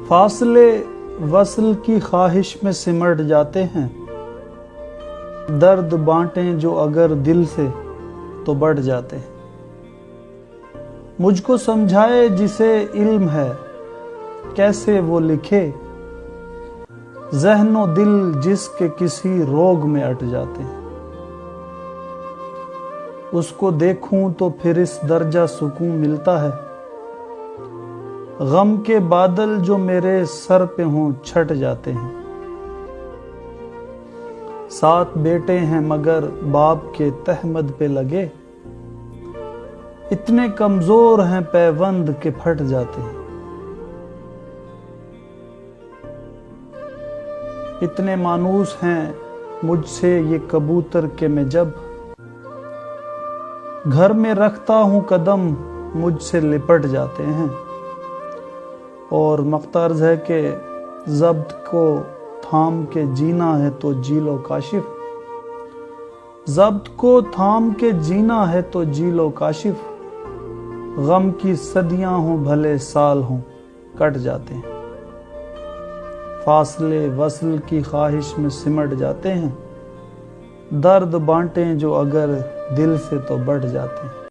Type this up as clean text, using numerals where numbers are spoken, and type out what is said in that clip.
فاصلے وصل کی خواہش میں سمٹ جاتے ہیں، درد بانٹیں جو اگر دل سے تو بڑھ جاتے ہیں۔ مجھ کو سمجھائے جسے علم ہے، کیسے وہ لکھے، ذہن و دل جس کے کسی روگ میں اٹ جاتے ہیں۔ اس کو دیکھوں تو پھر اس درجہ سکون ملتا ہے، غم کے بادل جو میرے سر پہ ہوں چھٹ جاتے ہیں۔ 7 بیٹے ہیں مگر باپ کے تہمد پہ لگے، اتنے کمزور ہیں پیوند کے پھٹ جاتے ہیں۔ اتنے مانوس ہیں مجھ سے یہ کبوتر کہ میں جب گھر میں رکھتا ہوں قدم مجھ سے لپٹ جاتے ہیں۔ اور مقترض ہے کہ ضبط کو تھام کے جینا ہے تو جی لو کاشف، ضبط کو تھام کے جینا ہے تو جی لو کاشف، غم کی صدیاں ہوں بھلے سال ہوں کٹ جاتے ہیں۔ فاصلے وصل کی خواہش میں سمٹ جاتے ہیں، درد بانٹیں جو اگر دل سے تو بڑھ جاتے ہیں۔